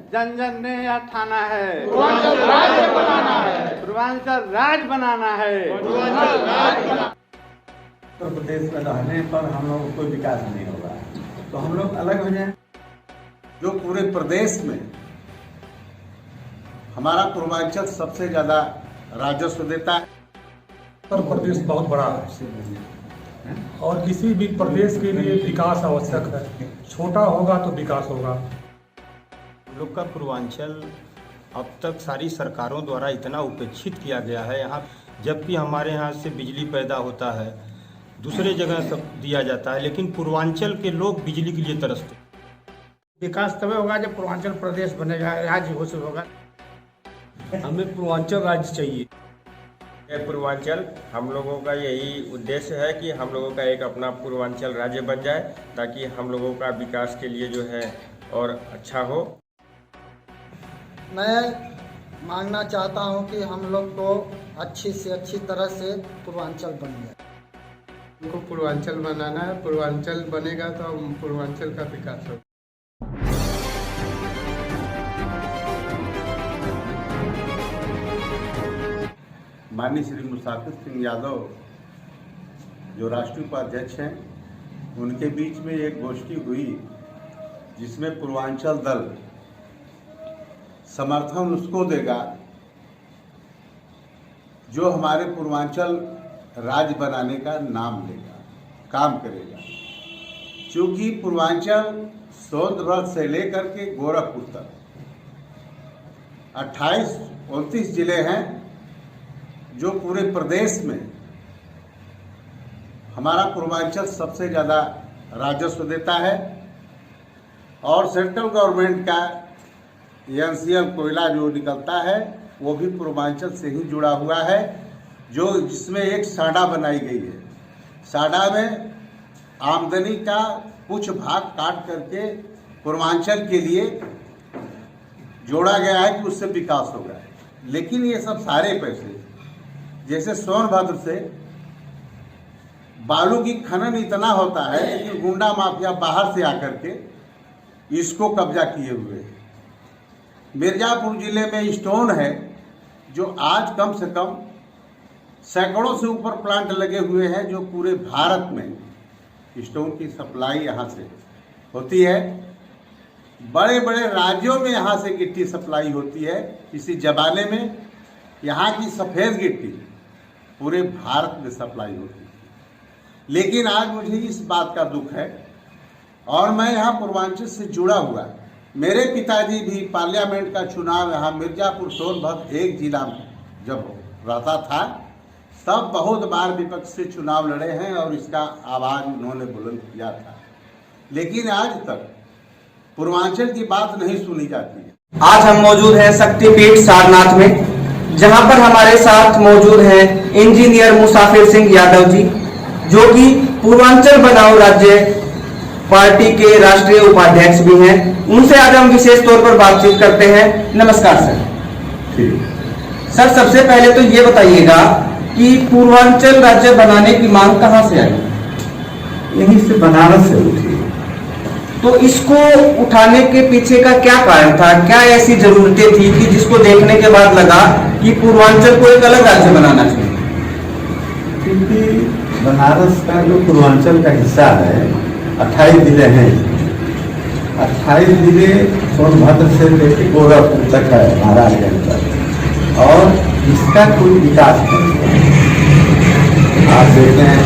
जन जन ने यह ठाना है, पूर्वांचल राज्य बनाना है, पूर्वांचल राज बनाना है। उत्तर प्रदेश में रहने पर हम लोग को कोई विकास नहीं होगा, तो हम लोग अलग हो जाएं। जो पूरे प्रदेश में हमारा पूर्वांचल सबसे ज्यादा राजस्व देता है। उत्तर प्रदेश बहुत बड़ा है और किसी भी प्रदेश के लिए विकास आवश्यक है। छोटा होगा तो विकास होगा। हम लोग का पूर्वांचल अब तक सारी सरकारों द्वारा इतना उपेक्षित किया गया है। यहाँ जबकि हमारे यहाँ से बिजली पैदा होता है, दूसरे जगह सब दिया जाता है, लेकिन पूर्वांचल के लोग बिजली के लिए तरसते। विकास तभी होगा जब पूर्वांचल प्रदेश बनेगा, राज्य घोषित होगा। हमें पूर्वांचल राज्य चाहिए। पूर्वांचल हम लोगों का यही उद्देश्य है कि हम लोगों का एक अपना पूर्वांचल राज्य बन जाए, ताकि हम लोगों का विकास के लिए जो है और अच्छा हो। मैं मांगना चाहता हूं कि हम लोग को अच्छी से अच्छी तरह से पूर्वांचल बन जाए। हमको पूर्वांचल बनाना है, पूर्वांचल बनेगा तो पूर्वांचल का विकास होगा। माननीय श्री मुसाफिर सिंह यादव जो राष्ट्रीय उपाध्यक्ष हैं, उनके बीच में एक गोष्ठी हुई जिसमें पूर्वांचल दल समर्थन उसको देगा जो हमारे पूर्वांचल राज्य बनाने का नाम लेगा, काम करेगा। क्योंकि पूर्वांचल सोनभद्र से लेकर के गोरखपुर तक 28-29 जिले हैं जो पूरे प्रदेश में हमारा पूर्वांचल सबसे ज़्यादा राजस्व देता है। और सेंट्रल गवर्नमेंट का NCL कोयला जो निकलता है वो भी पूर्वांचल से ही जुड़ा हुआ है, जो जिसमें एक साडा बनाई गई है। साडा में आमदनी का कुछ भाग काट करके पूर्वांचल के लिए जोड़ा गया है कि उससे विकास होगा। लेकिन ये सब सारे पैसे, जैसे सोनभद्र से बालू की खनन इतना होता है, लेकिन गुंडा माफिया बाहर से आकर के इसको कब्जा किए हुए हैं। मिर्जापुर जिले में स्टोन है जो आज कम से कम सैकड़ों से ऊपर प्लांट लगे हुए हैं, जो पूरे भारत में स्टोन की सप्लाई यहाँ से होती है। बड़े बड़े राज्यों में यहाँ से गिट्टी सप्लाई होती है। इसी जमाने में यहाँ की सफ़ेद गिट्टी पूरे भारत में सप्लाई होती है। लेकिन आज मुझे इस बात का दुख है, और मैं यहाँ पूर्वांचल से जुड़ा हुआ, मेरे पिताजी भी पार्लियामेंट का चुनाव यहाँ मिर्जापुर सोनभद्र एक जिला में जब रहता था, तब बहुत बार विपक्ष से चुनाव लड़े हैं और इसका आवाज़ उन्होंने बुलंद किया था। लेकिन आज तक पूर्वांचल की बात नहीं सुनी जाती है। आज हम मौजूद हैं शक्तिपीठ सारनाथ में, जहां पर हमारे साथ मौजूद हैं इंजीनियर मुसाफिर सिंह यादव जी, जो कि पूर्वांचल बनाओ राज्य पार्टी के राष्ट्रीय उपाध्यक्ष भी हैं। उनसे आज हम विशेष तौर पर बातचीत करते हैं। नमस्कार सर। सर, सबसे पहले तो ये बताइएगा कि पूर्वांचल राज्य बनाने की मांग कहां से आई? यहीं से, बनारस से उठी। तो इसको उठाने के पीछे का क्या कारण था? क्या ऐसी जरूरतें थी कि जिसको देखने के बाद लगा कि पूर्वांचल को एक अलग राज्य बनाना चाहिए? क्योंकि बनारस का जो पूर्वांचल का हिस्सा है, 28 जिले हैं। 28 जिले सोनभद्र से लेकर गोरखपुर तक है, महाराजगंज तक, और इसका कोई विकास नहीं है। आप देखते हैं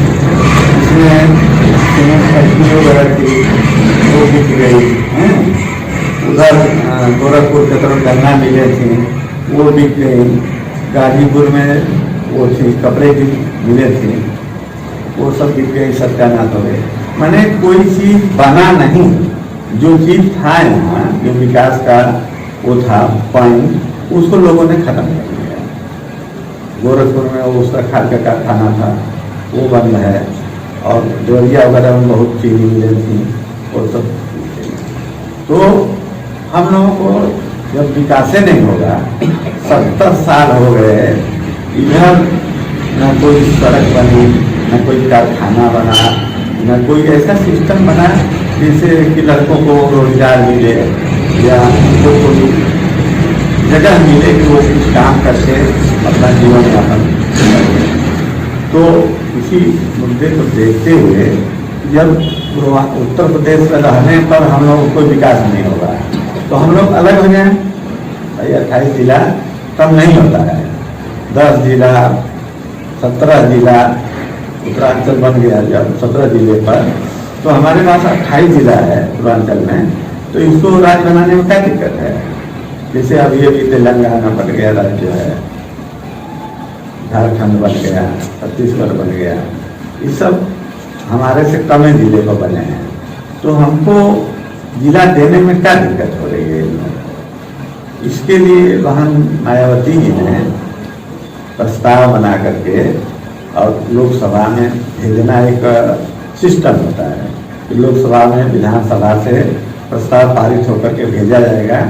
इसमें फैक्ट्री वगैरह की वो बिक गई हैं, उधर गोरखपुर की तरफ गन्ना मिले थी वो बिक गई, गाजीपुर में वो थी कपड़े की मिले थे वो सब बिक गई, सत्यानाश हो गए। मैंने कोई चीज बना नहीं, जो चीज था यहाँ, जो विकास का वो था पॉइंट, उसको लोगों ने खत्म कर दिया। गोरखपुर में वो उसका खाद का कारखाना था, वो बंद है, और देवरिया वगैरह में बहुत चीनी मिले थी वो सब। तो हम लोगों को जब विकास नहीं होगा, 70 साल हो गए, इधर न कोई सड़क बनी, न कोई कारखाना बना, न कोई ऐसा सिस्टम बना जिससे कि लड़कों को रोजगार मिले, या उनको कोई जगह मिले कि वो कुछ काम करके अपना जीवन यापन करें। तो इसी मुद्दे को देखते हुए जब उत्तर प्रदेश में रहने पर हम लोगों को विकास नहीं होगा तो हम लोग अलग हो जाएं। भाई 28 जिला कम नहीं होता है, 10 जिला 17 जिला उत्तरांचल बन गया जब 17 जिले पर, तो हमारे पास 28 जिला है पूर्वांचल में, तो इसको राज्य बनाने में क्या दिक्कत है। जैसे अभी अभी तेलंगाना बन गया राज्य है, झारखंड बन गया, छत्तीसगढ़ बन गया, ये सब हमारे से कम जिले को बने हैं, तो हमको जिला देने में क्या दिक्कत हो रही है। इसके लिए बहन मायावती जी ने प्रस्ताव बना करके और लोकसभा में भेजना एक सिस्टम होता है कि लोकसभा में विधानसभा से प्रस्ताव पारित होकर के भेजा जाएगा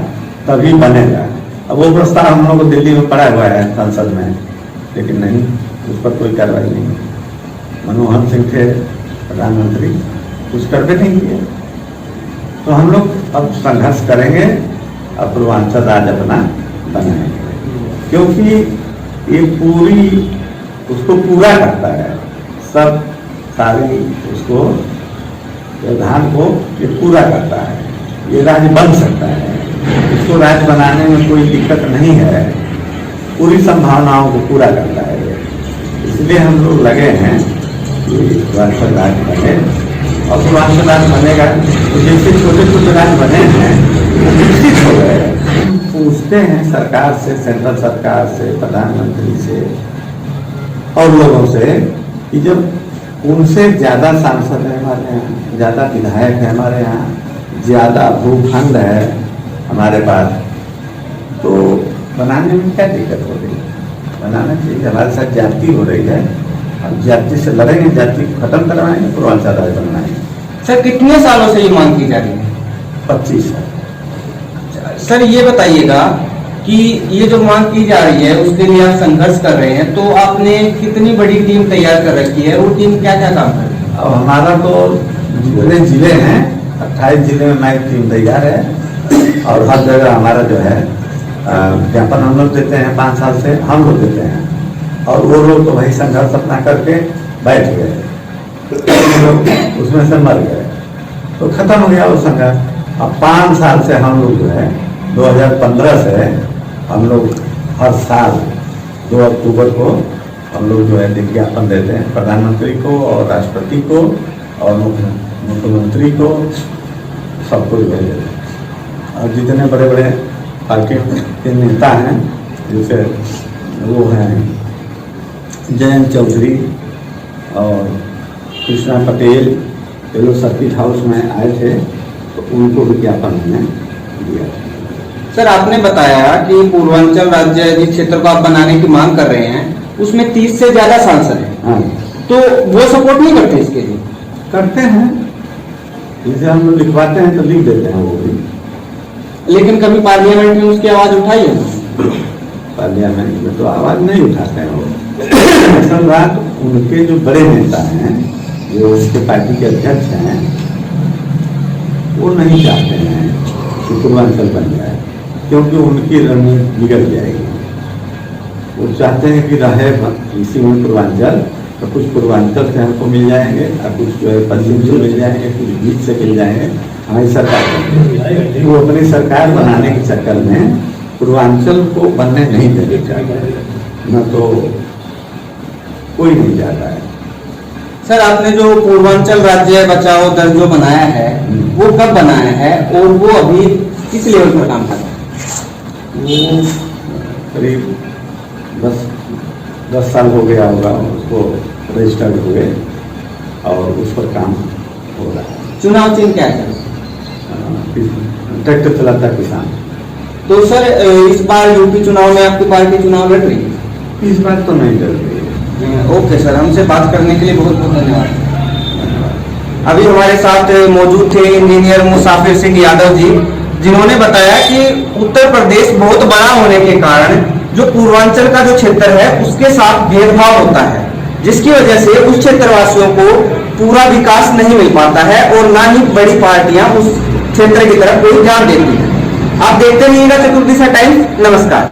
तभी बनेगा। अब वो प्रस्ताव हम लोग को दिल्ली में पड़ा हुआ है संसद में, लेकिन नहीं, उस पर कोई कार्रवाई नहीं। मनमोहन सिंह थे प्रधानमंत्री, कुछ करके नहीं किया। तो हम लोग अब संघर्ष करेंगे और पूर्वांचल राज्य अपना बनाएंगे, क्योंकि ये पूरी उसको पूरा करता है, सब सारी उसको व्यवधान को ये पूरा करता है। ये राज्य बन सकता है, इसको राज्य बनाने में कोई दिक्कत नहीं है, पूरी संभावनाओं को पूरा करता है। इसलिए हम लोग लगे हैं कि पूर्वांचल राज्य बने, और पूर्वांचल राज्य बनेगा तो जैसे छोटे छोटे राज्य बने हैं विकसित हो गए। पूछते हैं सरकार से, सेंट्रल सरकार से, प्रधानमंत्री से और लोगों से कि जब उनसे ज़्यादा सांसद है हमारे यहाँ, ज़्यादा विधायक है हमारे यहाँ, ज़्यादा भूखंड है हमारे पास, तो बनाने में क्या दिक्कत हो रही है। बनाना चाहिए। हमारे साथ जाति हो रही है, हम जाति से लड़ेंगे, जाति को खत्म करवाएंगे, पूर्वांचल राज्य बनाएंगे। सर कितने सालों से ये मांग की जा रही है? 25 साल। सर ये बताइएगा कि ये जो मांग की जा रही है उसके लिए आप संघर्ष कर रहे हैं, तो आपने कितनी बड़ी टीम तैयार कर रखी है, वो टीम क्या क्या काम कर रही है? अब हमारा तो जितने जिले हैं 28 जिले में हमारी टीम तैयार है, और हर जगह हमारा जो है ज्ञापन हम लोग देते हैं, 5 साल से हम लोग देते हैं, और वो लोग तो वही संघर्ष अपना करके बैठ गए, लोग उसमें से मर गए, तो खत्म हो गया वो संघर्ष। अब 5 साल से हम लोग जो है 2015 से हम लोग हर साल 2 अक्टूबर को हम लोग जो है विज्ञापन देते हैं प्रधानमंत्री को और राष्ट्रपति को और मुख्यमंत्री को, सबको भेज देते हैं। और जितने बड़े बड़े पार्टी के नेता हैं, जैसे वो हैं जयंत चौधरी और कृष्णा पटेल, ये लोग सर्किट हाउस में आए थे, तो उनको विज्ञापन हमने दिया। सर आपने बताया कि पूर्वांचल राज्य जिस क्षेत्र को आप बनाने की मांग कर रहे हैं उसमें 30 से ज्यादा सांसद हैं, हाँ, तो वो सपोर्ट नहीं करते इसके लिए? करते हैं, जैसे हम लोग लिखवाते हैं तो लिख देते हैं वो भी। लेकिन कभी पार्लियामेंट में उसकी आवाज उठाई है? पार्लियामेंट में तो आवाज नहीं उठाते हैं वो। असल बात उनके जो बड़े नेता हैं, जो उसके पार्टी के अध्यक्ष हैं, वो नहीं चाहते हैं कि पूर्वांचल बन जाए, क्योंकि उनकी रणनीति बिगड़ जाएगी। वो चाहते हैं कि रहे इसी में पूर्वांचल, तो कुछ पूर्वांचल से हमको मिल जाएंगे और कुछ जो है पश्चिम से मिल जाएंगे, कुछ बीच से मिल जाएंगे, हमारी सरकार। वो अपनी सरकार बनाने के चक्कर में पूर्वांचल को बनने नहीं देने चाहते, न तो कोई नहीं चाहता है। सर आपने जो पूर्वांचल राज्य बचाओ दल जो बनाया है वो कब बनाया है और वो अभी किस लेवल पर काम कर रहा है? वो करीब 10 साल हो गया होगा उसको रजिस्टर्ड हुए, और उस पर काम हो रहा है। चुनाव चिन्ह क्या है? ट्रैक्टर चलाता किसान। तो सर इस बार यूपी चुनाव में आपकी पार्टी चुनाव लड़ रही है? इस बार तो नहीं लड़ रही है। ओके सर, हमसे बात करने के लिए बहुत बहुत धन्यवाद। अभी हमारे साथ मौजूद थे इंजीनियर मुसाफिर सिंह यादव जी, जिन्होंने बताया कि उत्तर प्रदेश बहुत बड़ा होने के कारण जो पूर्वांचल का जो क्षेत्र है उसके साथ भेदभाव होता है, जिसकी वजह से उस क्षेत्रवासियों को पूरा विकास नहीं मिल पाता है और ना ही बड़ी पार्टियां उस क्षेत्र की तरफ कोई ध्यान देती है। आप देखते रहिएगा चतुर्दिशा टाइम्स। नमस्कार।